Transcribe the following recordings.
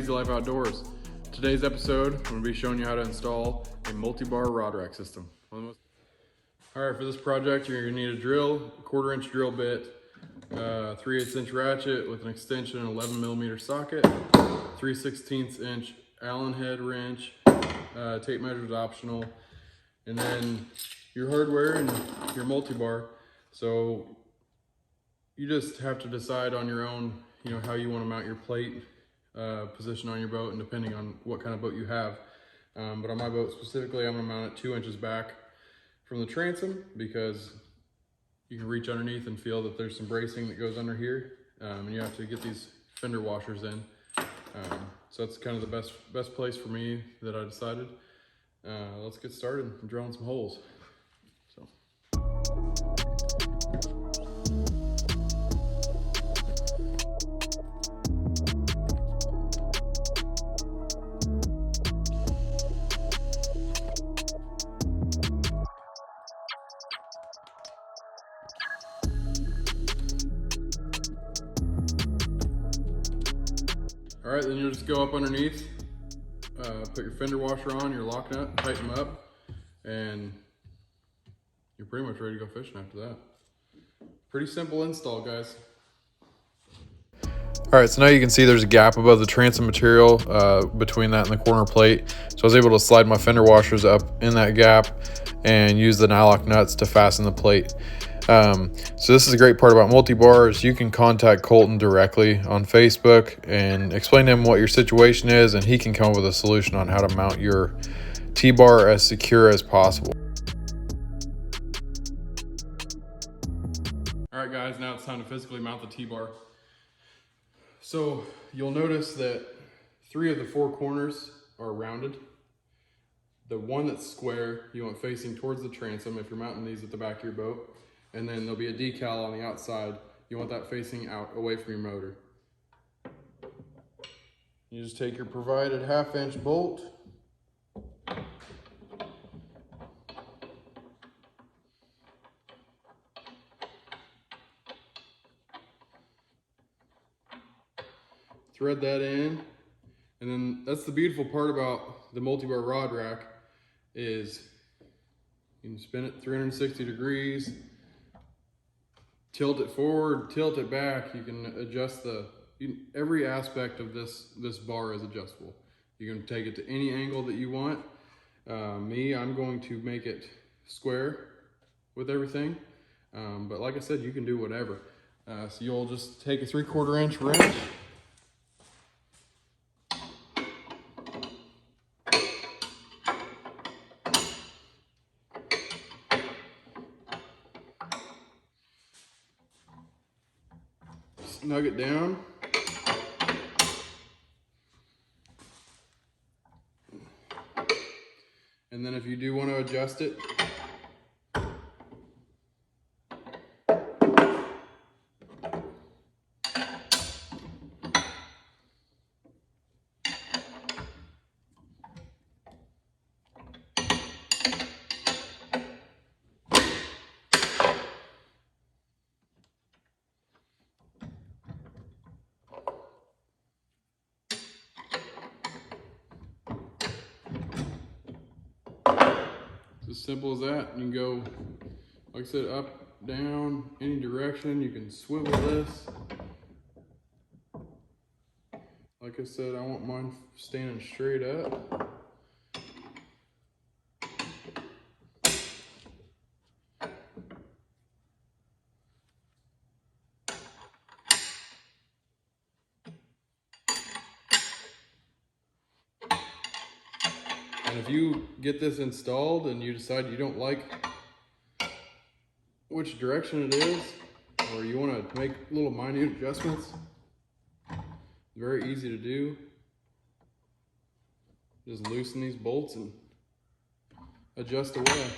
Easy Life Outdoors. Today's episode, I'm going to be showing you how to install a MulTbar rod rack system. Alright, for this project you're going to need a drill, a 1/4 inch drill bit, 3/8 inch ratchet with an extension and 11mm socket, 3/16 inch Allen head wrench, tape measure is optional, and then your hardware and your MulTbar. So you just have to decide on your own, how you want to mount your plate position on your boat, and depending on what kind of boat you have. But on my boat specifically, I'm going to mount it 2 inches back from the transom because you can reach underneath and feel that there's some bracing that goes under here, and you have to get these fender washers in. So that's kind of the best place for me that I decided. Let's get started and drilling some holes. All right, then you'll just go up underneath, put your fender washer on, your lock nut, tighten them up, and you're pretty much ready to go fishing after that. Pretty simple install, guys. All right, so now you can see there's a gap above the transom material between that and the corner plate. So I was able to slide my fender washers up in that gap and use the nylock nuts to fasten the plate. So this is a great part about MulTbar is you can contact Colton directly on Facebook and explain to him what your situation is, and he can come up with a solution on how to mount your T-bar as secure as possible. All right, guys, now it's time to physically mount the T-bar. So you'll notice that 3 of the 4 corners are rounded. The one that's square, you want facing towards the transom if you're mounting these at the back of your boat. And then there'll be a decal on the outside. You want that facing out, away from your motor. You just take your provided 1/2 inch bolt. Thread that in. And then that's the beautiful part about the MulTbar rod rack is you can spin it 360 degrees. Tilt it forward, tilt it back. You can adjust every aspect of this bar is adjustable. You can take it to any angle that you want. I'm going to make it square with everything. But like I said, you can do whatever. So you'll just take a 3/4 inch wrench. Snug it down. And then if you do want to adjust it, as simple as that. You can go, like I said, up, down, any direction. You can swivel this. Like I said, I want mine standing straight up. And if you get this installed and you decide you don't like which direction it is, or you want to make little minute adjustments, it's very easy to do. Just loosen these bolts and adjust away.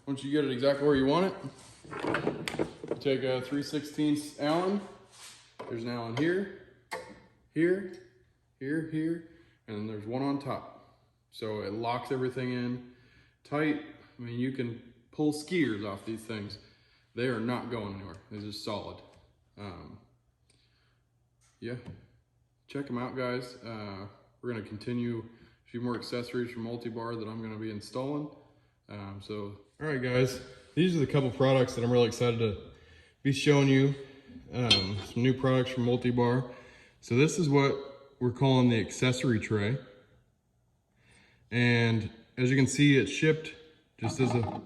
Once you get it exactly where you want it, take a 3/16 Allen, There's now one here, here, here, here, and then there's one on top. So it locks everything in tight. I mean, you can pull skiers off these things. They are not going anywhere. They're just solid. Yeah, check them out, guys. We're gonna continue a few more accessories from MulTbar that I'm gonna be installing. All right, guys, these are the couple products that I'm really excited to be showing you. Some new products from MulTbar. So this is what we're calling the accessory tray. And as you can see, it's shipped just as a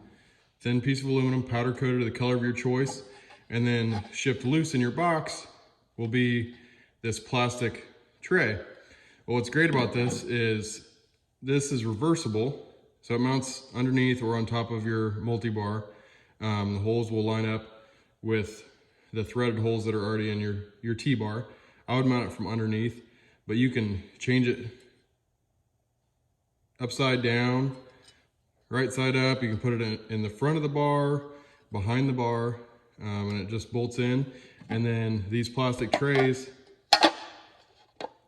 thin piece of aluminum, powder coated to the color of your choice. And then shipped loose in your box will be this plastic tray. Well, what's great about this is reversible. So it mounts underneath or on top of your MulTbar. The holes will line up with the threaded holes that are already in your T-bar. I would mount it from underneath, but you can change it upside down, right side up. You can put it in the front of the bar, behind the bar, and it just bolts in. And then these plastic trays,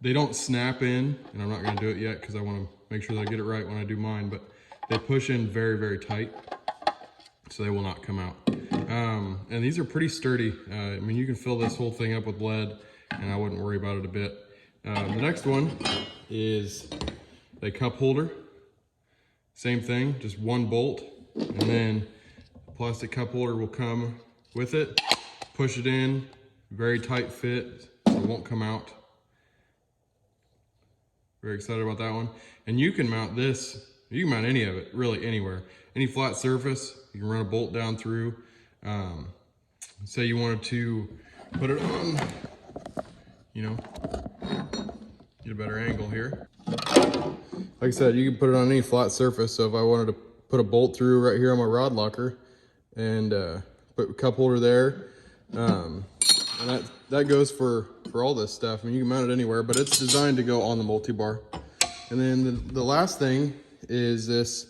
they don't snap in, and I'm not gonna do it yet because I wanna make sure that I get it right when I do mine, but they push in very, very tight, so they will not come out. And these are pretty sturdy. I mean, you can fill this whole thing up with lead, and I wouldn't worry about it a bit. The next one is a cup holder. Same thing, just one bolt, and then a plastic cup holder will come with it. Push it in, very tight fit, so it won't come out. Very excited about that one. And you can mount this, you can mount any of it, really anywhere. Any flat surface, you can run a bolt down through. Say you wanted to put it on, you know, get a better angle here. Like I said, you can put it on any flat surface. So if I wanted to put a bolt through right here on my rod locker and put a cup holder there, and that goes for all this stuff. I mean, you can mount it anywhere, but it's designed to go on the MulTbar. And then the last thing is this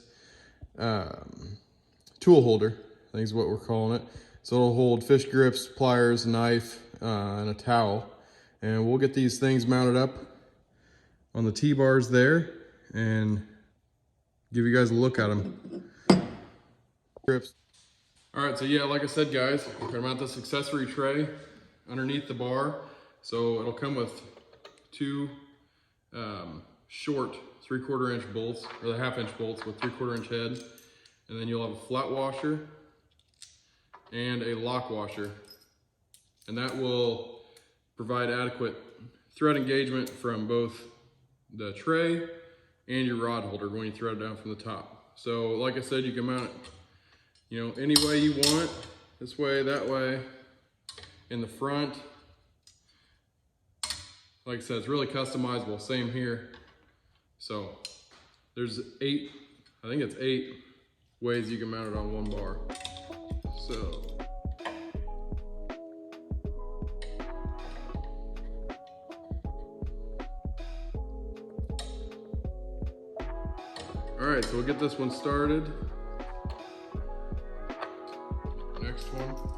tool holder, I think is what we're calling it. So it'll hold fish grips, pliers, knife, and a towel. And we'll get these things mounted up on the T-bars there and give you guys a look at them. Grips. All right, so yeah, like I said, guys, we're gonna mount this accessory tray underneath the bar. So it'll come with two short 3/4 inch bolts, or the 1/2 inch bolts with 3/4 inch head. And then you'll have a flat washer and a lock washer. And that will provide adequate thread engagement from both the tray and your rod holder when you thread it down from the top. So like I said, you can mount it, you know, any way you want, this way, that way, in the front. Like I said, it's really customizable, same here. So there's I think it's 8 ways you can mount it on one bar. So all right, so we'll get this one started. Next one.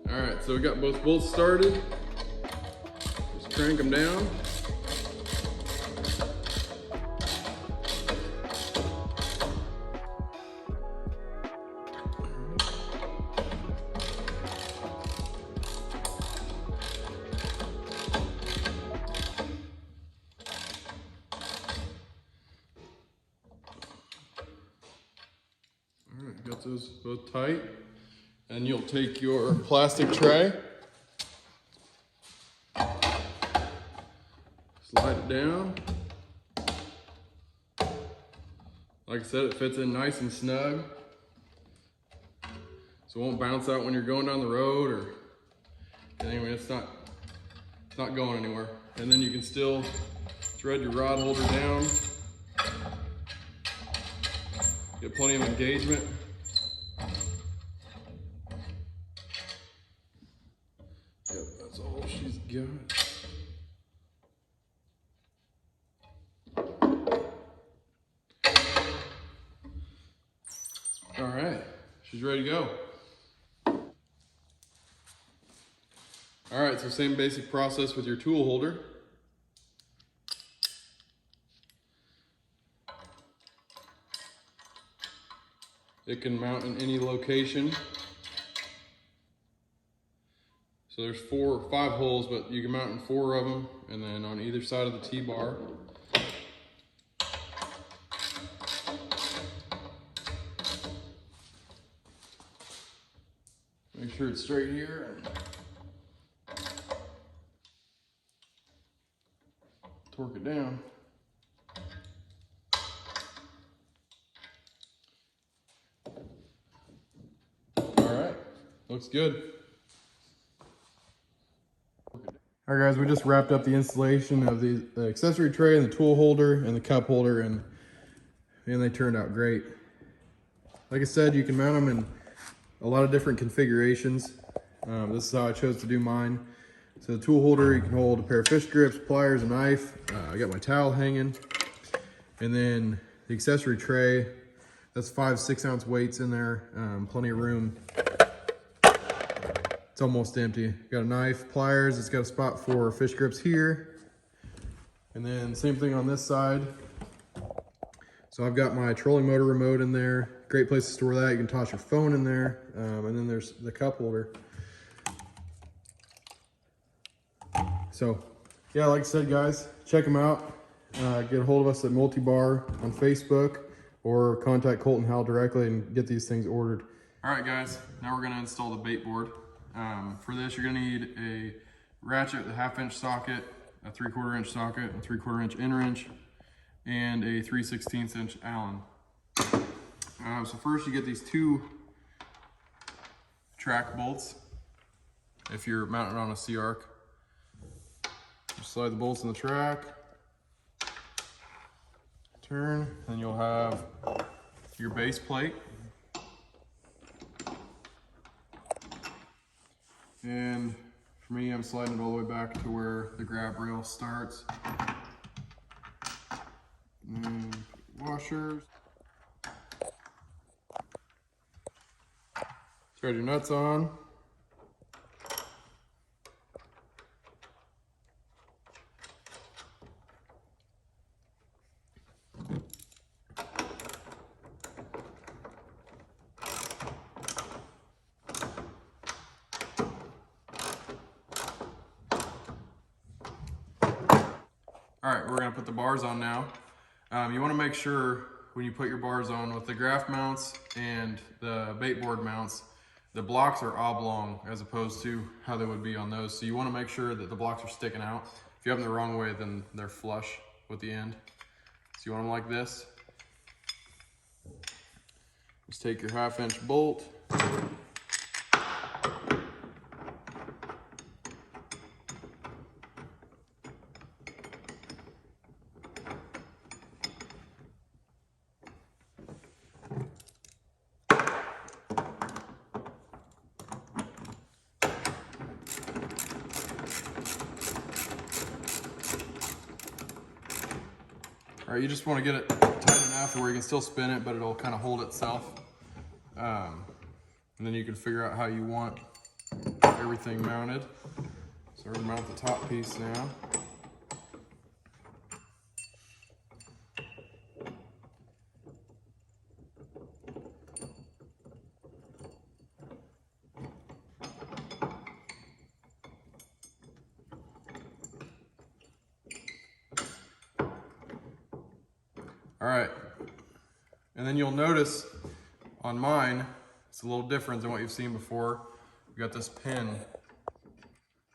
All right, so we got both bolts started. Just crank them down. All right, got those both tight. And you'll take your plastic tray, slide it down. Like I said, it fits in nice and snug, so it won't bounce out when you're going down the road, or anyway, it's not going anywhere. And then you can still thread your rod holder down, get plenty of engagement. Yep, that's all she's got. All right, she's ready to go. All right, so same basic process with your tool holder. It can mount in any location. So there's 4 or 5 holes, but you can mount in 4 of them, and then on either side of the T-bar. Make sure it's straight here. Torque it down. All right, looks good. All right guys, we just wrapped up the installation of the accessory tray and the tool holder and the cup holder, and they turned out great. Like I said, you can mount them in a lot of different configurations. This is how I chose to do mine. So the tool holder, you can hold a pair of fish grips, pliers, a knife. I got my towel hanging. And then the accessory tray, that's 5 6-ounce weights in there, plenty of room. It's almost empty. Got a knife, pliers, it's got a spot for fish grips here. And then same thing on this side. So I've got my trolling motor remote in there. Great place to store that. You can toss your phone in there. And then there's the cup holder. So yeah, like I said, guys, check them out. Get a hold of us at MulTbar on Facebook, or contact Colt and Hal directly and get these things ordered. All right, guys, now we're gonna install the bait board. For this, you're gonna need a ratchet with a 1/2-inch socket, a 3/4 inch socket, a 3/4 inch inner inch, and a 3/16 inch Allen. So first you get these 2 track bolts. If you're mounted on a SeaArk, just slide the bolts in the track, turn, and you'll have your base plate. And for me, I'm sliding it all the way back to where the grab rail starts. And washers. Thread your nuts on. All right, we're gonna put the bars on now. You wanna make sure when you put your bars on with the graph mounts and the bait board mounts, the blocks are oblong as opposed to how they would be on those. So you wanna make sure that the blocks are sticking out. If you have them the wrong way, then they're flush with the end. So you want them like this. Just take your 1/2-inch bolt. All right, you just want to get it tight enough where you can still spin it, but it'll kind of hold itself. And then you can figure out how you want everything mounted. So we're gonna mount the top piece now. All right, and then you'll notice on mine, it's a little different than what you've seen before. We got this pin.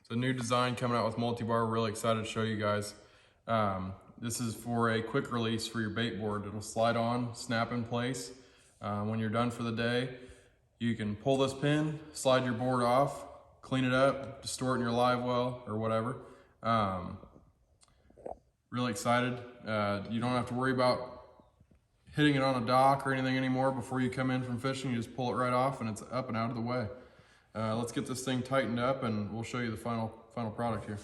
It's a new design coming out with MulTbar. We're really excited to show you guys. This is for a quick release for your bait board. It'll slide on, snap in place. When you're done for the day, you can pull this pin, slide your board off, clean it up, store it in your live well or whatever. Really excited. You don't have to worry about hitting it on a dock or anything anymore before you come in from fishing. You just pull it right off and it's up and out of the way. Let's get this thing tightened up and we'll show you the final product here.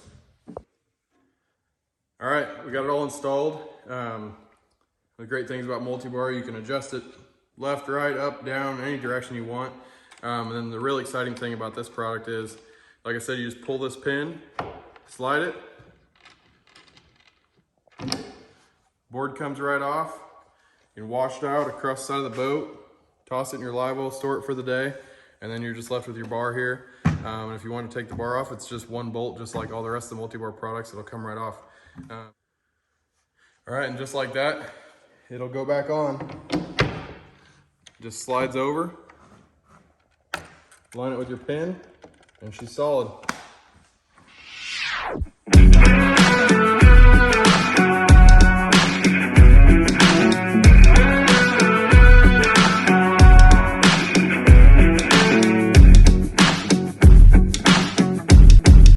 All right, we got it all installed. The great things about MulTbar, you can adjust it left, right, up, down, any direction you want. And then the really exciting thing about this product is, like I said, you just pull this pin, slide it, board comes right off. You can wash it out across the side of the boat, toss it in your live well, store it for the day, and then you're just left with your bar here. And if you want to take the bar off, it's just one bolt, just like all the rest of the MulTbar products. It'll come right off. All right, and just like that, it'll go back on. Just slides over, line it with your pin, and she's solid.